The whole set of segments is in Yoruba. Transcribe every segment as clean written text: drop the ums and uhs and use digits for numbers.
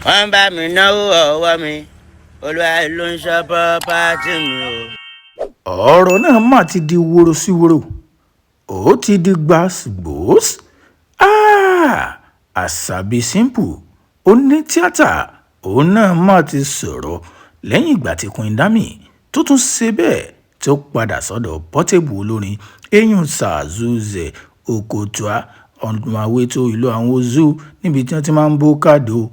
wọ́n bá mi náwó ọwọ́ mi olúwa ló ń ṣọ́ pọ́pátì mi o. ọ̀rọ̀ náà mà ti di woro sí woro ó ti di gbàsgbòs. Àṣàbí Simple onítíátà òun náà mà ti sọ̀rọ̀ lẹ́yìn ìgbà tí Queen Dami tó tún ṣe bẹ́ẹ̀ tó padà sọ́dọ̀ Portable olórin eyín Sàzúzẹ̀ Òkòtúà ọ̀nàwé tó ìlú àwọn Ozu níbi tí wọ́n ti máa ń bó káàdì o.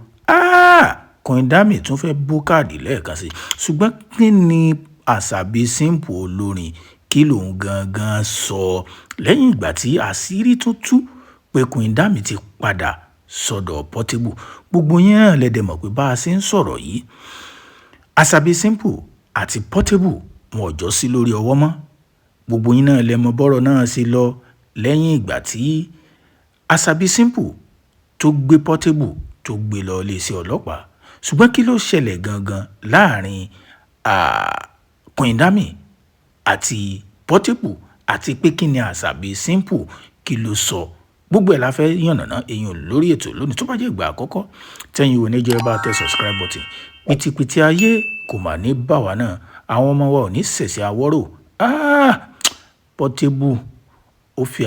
Queen Dami tún fẹ́ bó káàdì lẹ́ẹ̀kan sí ṣùgbọ́n kí ni Àṣàbí Simple olórin kí lòun gangan sọ lẹ́yìn ìgbà tí àṣírí tó tú pé Queen Dami ti padà sọ́dọ̀ Portable. Gbogbo yín náà lẹ́dẹ̀ mọ̀ pé bá a ṣe ń sọ̀rọ̀ yìí Àṣàbí Simple àti Portable wọn ò jọ sí lórí ọwọ́ mọ́. Gbogbo yín náà lẹ mọ̀ bọ́rọ̀ náà ṣe lọ lẹ́yìn ìgbà tí Àṣàbí Simple tó gbé Portable tó gbé lọ iléeṣẹ́ ọlọ́pàá. Ṣùgbọ́n kí ló ṣẹlẹ̀ gangan láàrin Queen Dami àti Portable àti pé kí ni Àṣàbí Simple kí ló sọ gbogbo ẹ̀ la fẹ́ yànnàná èèyàn lórí ètò lónìí. Tó bá jẹ́ ìgbà àkọ́kọ́ tẹ́yìn ò ní jẹ́ bá tẹ subscribe button. Pìtìpìtì ayé kò mà ní bá wa náà, àwọn ọmọ wa ò ní ṣẹ̀ṣẹ̀ àwọ́rò. Portable ó fi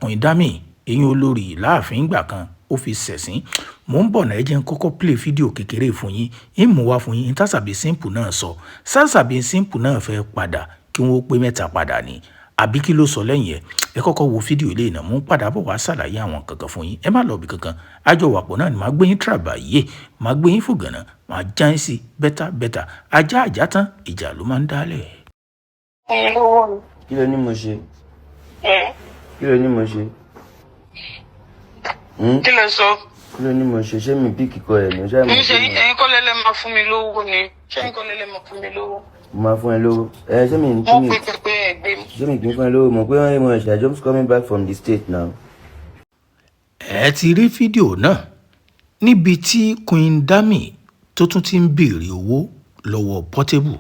Queen Dami èyí olórí láàfin ìgbà kan ó fi ṣẹ̀sín. Mo ń bọ̀ náà ẹ jẹ́ n kọ́kọ́ play fídíò kékeré fún yín ń mú wá fún yín ní Àṣàbí Simple náà sọ. Àṣàbí Simple náà fẹ́ padà kí wọ́n pé mẹ́ta padà ni àbí kí ló sọ lẹ́yìn ẹ̀. Ẹ kọ́kọ́ wo fídíò ilé náà mo ń padà bọ̀ wá ṣàlàyé àwọn kankan fún yín. Ẹ má lọ bí kankan àjọ wàpọ̀ náà ni màá gbé yín tìràbàyè màá gbé yín fògànà màá já yín sí bẹ́tà ajá àjá tán ìjà ló máa ń dálẹ̀. kí ló ní mo ṣe kí ló ní mo ṣe kí lẹ sọ. kí ló ní mo ṣe ṣé mi bí kíkọ ẹ̀ ní ṣáà mi. ṣe ẹ̀yin kọ́ lẹ́lẹ́ máa fún mi lówó ni ṣé ẹ̀yin kọ́ lẹ́lẹ́ máa fún mi lówó. mo máa fún ẹ lówó ṣé mi mo pè ẹgbẹ́ mi. ṣé mi kì í fún ẹ lówó mọ̀ pé mo ṣe just coming back from the state now. Ẹ ti rí fídíò náà níbi tí Queen Dami tó tún ti ń béèrè owó lọ́wọ́ Portable.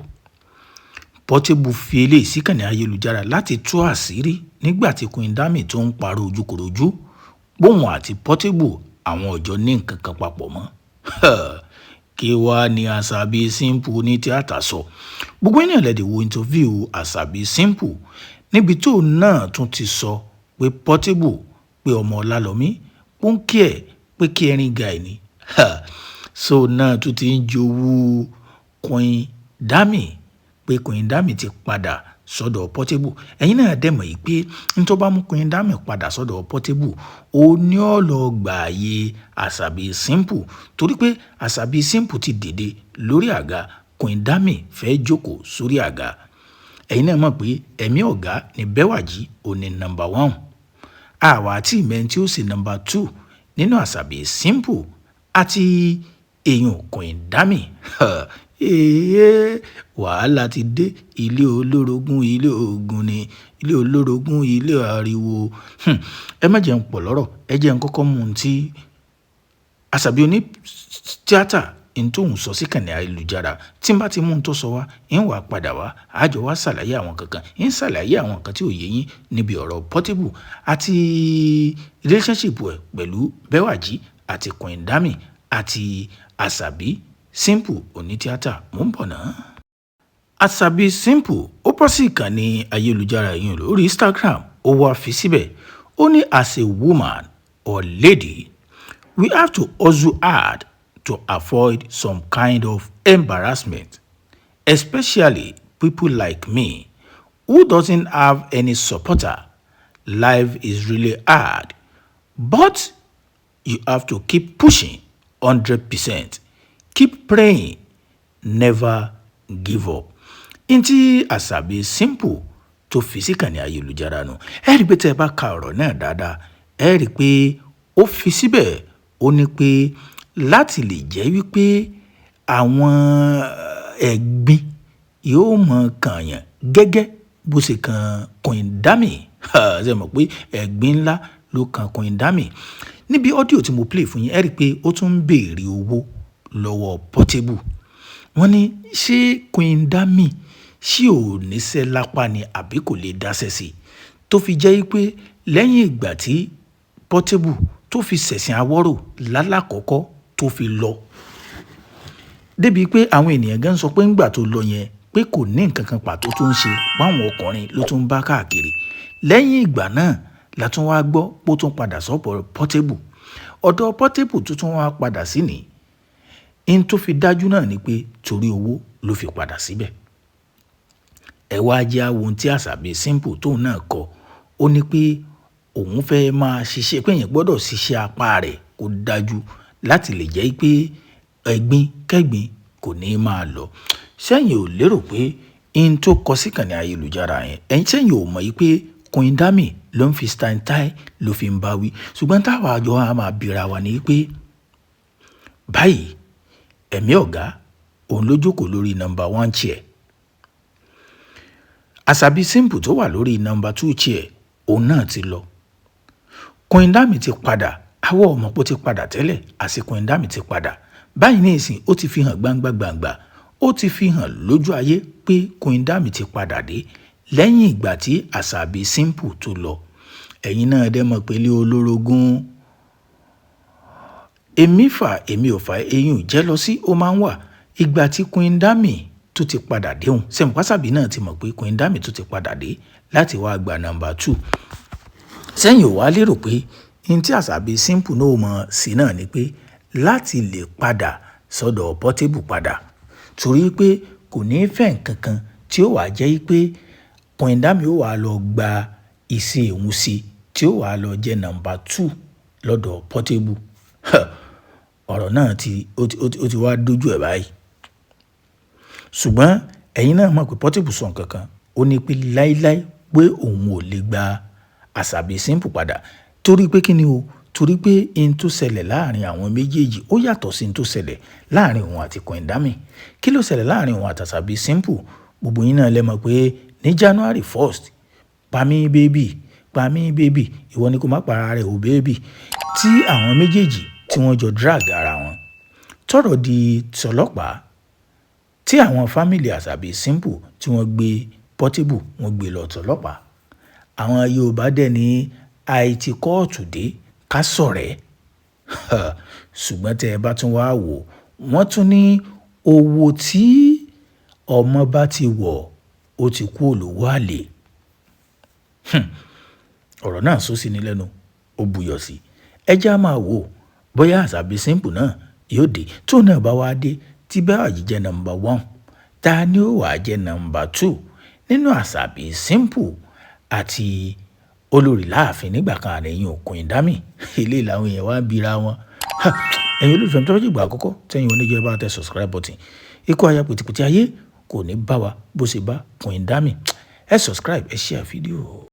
Portable fi eléyìí síkànnì ayélujára láti tú àṣírí nígbà tí Queen Dami tó ń parọ́ ojúkòròjú bóun àti Portable àwọn ọjọ́ ní nǹkan kan papọ̀ mọ́. Kí wàá ní Àṣàbí Simple ní tíátà sọ. Gbogbo ènìyàn lẹ́dẹ̀ wo interview Àṣàbí Simple níbi tó náà tún ti sọ pé Portable pé ọmọ Ọlálọ́mí pọ́ńkì ẹ̀ pé kí ẹrin ga ẹ̀ ni. So náà tún ti ń jowú Queen Dami pé Queen Dami ti padà sọ́dọ̀ Portable. Ẹ̀yin náà dẹ̀ mọ̀ yìí pé nítorí bá mú Queen Dami padà sọ́dọ̀ Portable ó ní ọ̀lọ́ gbààyè Àṣàbí Simple torí pé Àṣàbí Simple ti dìde lórí àga Queen Dami fẹ́ jókòó sórí àga. Ẹ̀yin náà mọ̀ pé ẹ̀mí ọ̀gá ní Bẹ́wàjí ò ní number 1 àwa àti ìmẹ́ni tí ó sì number 2 nínú Àṣàbí Simple àti èèyàn Queen Dami. Wàhálà ti dé ilé olórogún ilé ogun ni ilé olórogún ilé ariwo. Ẹ má jẹ́ ń pọ̀ lọ́rọ̀ ẹ jẹ́ ń kọ́kọ́ mú un tí Àṣàbí oní tíátà ń tóun sọ sí kànnì ayélujára tí n bá ti mú un tó sọ wá ń wà padà wá àjọ wá ṣàlàyé àwọn kankan ń ṣàlàyé àwọn nǹkan tí ò yé yín níbi ọ̀rọ̀ Portable àti relationship ẹ̀ pẹ̀lú Bẹ́wàjí àti Queen Dami àti Àṣàbí Simple onítíátà mò ń bọ̀ náà. Àṣàbí Simple ó bọ́ sí ìkànnì ayélujára yìí lórí Instagram ó wá fi síbẹ̀ ó ní as a woman or lady we have to hustle hard to avoid some kind of embarrassment especially people like me who doesn't have any supporter. Life is really hard but you have to keep pushing 100%. Keep praying, never give up. Ntí Àṣàbí Simple tó fi síkànnì ayélujára nù. Ẹ rí pé tẹ́ ẹ bá ka ọ̀rọ̀ náà dáadáa, ẹ rí pé ó fi síbẹ̀ ó ní pé láti lè jẹ́ wípé àwọn ẹ̀gbin yóò mọ kànyàn gẹ́gẹ́ bó ṣe kan Queen Dami. Ṣé mọ̀ pé ẹ̀gbin ńlá ló kan Queen Dami. Níbi ọ́díò tí mo play fún yín ẹ rí pé ó tún ń béèrè owó lọ́wọ́ Portable. Wọ́n ní ṣé Queen Dami ṣé ò níṣẹ́ lápá ni àbí kò lè dáṣẹ́ sí tó fi jẹ́ pé lẹ́yìn ìgbà tí Portable tó fi ṣẹ̀sìn àwọ́rò lálàkọ́kọ́ tó fi lọ débi pé àwọn ènìyàn gan sọ pé ńgbà tó lọ yẹn pé kò ní nǹkan kan pàtó tó ń ṣe báwọn ọkùnrin ló tún bá káàkiri. Lẹ́yìn ìgbà náà la tún wá gbọ́ pé ó tún padà sọ́pọ̀ Portable. Ọ̀dọ̀ Portable tó tún wá padà sí ni in tó fi dájú náà ni pé torí owó ló fi padà síbẹ̀. Ẹ wá jẹ́ àwọn tí Àṣàbí Simple tóun náà kọ ó ní pé òun fẹ́ máa ṣiṣẹ́ pé èèyàn gbọ́dọ̀ ṣiṣẹ́ apá rẹ̀ kó dájú láti lè jẹ́ pé ẹ̀gbin kẹ́gbin kò ní máa lọ. Sẹ́yìn ò lérò pé in tó kọ sí kànnì ayélujára yẹn ẹ̀yin sẹ́yìn ò mọ̀ yìí pé Queen Dami ló ń fi style tie ló fi ń bá wí ṣùgbọ́n táwa àjọ a máa bira wa ní pé báyìí ẹ̀mí ọ̀gá òun ló jókòó lórí number 1 chair. Àṣàbí Simple tó wà lórí number 2 chair òun náà ti lọ. Queen Dami ti padà àwọ̀ ọmọ pé ó ti padà tẹ́lẹ̀ àti Queen Dami ti padà báyìí ní ìsìn ó ti fi hàn gbangba ó ti fi hàn lójú ayé pé Queen Dami ti padà dé lẹ́yìn ìgbà tí Àṣàbí Simple tó lọ. Ẹ̀yin náà dẹ́ mọ̀ pé ilé olórogún èmi fà èmi ò fà eyín ò jẹ́ lọ sí ó máa ń wà ìgbà tí Queen Dami tó ti padà dé òun sẹ́mi Àṣàbí náà ti mọ̀ pé Queen Dami tó ti padà dé láti wá gba number 2. Sẹ́yìn ò wá lérò pé in tí Àṣàbí Simple náà mọ̀ sí náà ni pé láti lè padà sọ́dọ̀ Portable padà torí pé kò ní fẹ́ nǹkan kan tí ó wà jẹ́ pé Queen Dami ó wà lọ gba iṣẹ́ òun sí tí ó wà lọ jẹ́ number 2 lọ́dọ̀ Portable. Ọ̀rọ̀ náà ó ti wá dójú ẹ̀ báyìí. Ṣùgbọ́n ẹ̀yin náà mọ̀ pé Portable sọ nǹkan kan ó ní pé láíláí pé òun ò lè gba Àṣàbí Simple padà torí pé kí ni o torí pé in tó ṣẹlẹ̀ láàrin àwọn méjèèjì ó yàtọ̀ sí in tó ṣẹlẹ̀ láàrin òun àti Queen Dami. Kí ló ṣẹlẹ̀ láàrin òun àti Àṣàbí Simple? Gbogbo yín náà lè mọ̀ pé ní January 1st pami baby ìwọ ni kò má para rẹ̀ o baby tí àwọn méjèèjì tí wọ́n jọ drag ara wọn tọ́rọ̀ di tọlọ́pàá tí àwọn fámìlì Àṣàbí Simple tí wọ́n gbé Portable wọ́n gbé lọ tọlọ́pàá. Àwọn Yorùbá dẹ̀ ní àìtí kóòtù dé ká sọ̀rẹ́ ṣùgbọ́n tẹ́ ẹ bá tún wá wò wọ́n tún ní owó tí ọmọ bá ti wọ̀ ó ti kú olówó àlè. Ọ̀rọ̀ náà sọ sí ni lẹ́nu ó buyọ̀ sí. Ẹ já máa wò bóyá Àṣàbí Simple náà yóò dé tó náà bá wá dé tí báwa yìí jẹ́ number 1 ta ni ó wà jẹ́ number 2 nínú Àṣàbí Simple àti olórí láàfin nígbà kan àrẹ̀yìn Queen Dami ilé làwọn èèyàn wá bira wọn. Ẹ̀yin olùfẹ́ mi tó bá jẹ́ ìgbà àkọ́kọ́ tẹ́yìn oníjẹ́ bá tẹ subscribe button ikú ayá pìtìpìtì ayé kò ní bá wa bó ṣe bá Queen Dami. Ẹ subscribe ẹ share fídíò.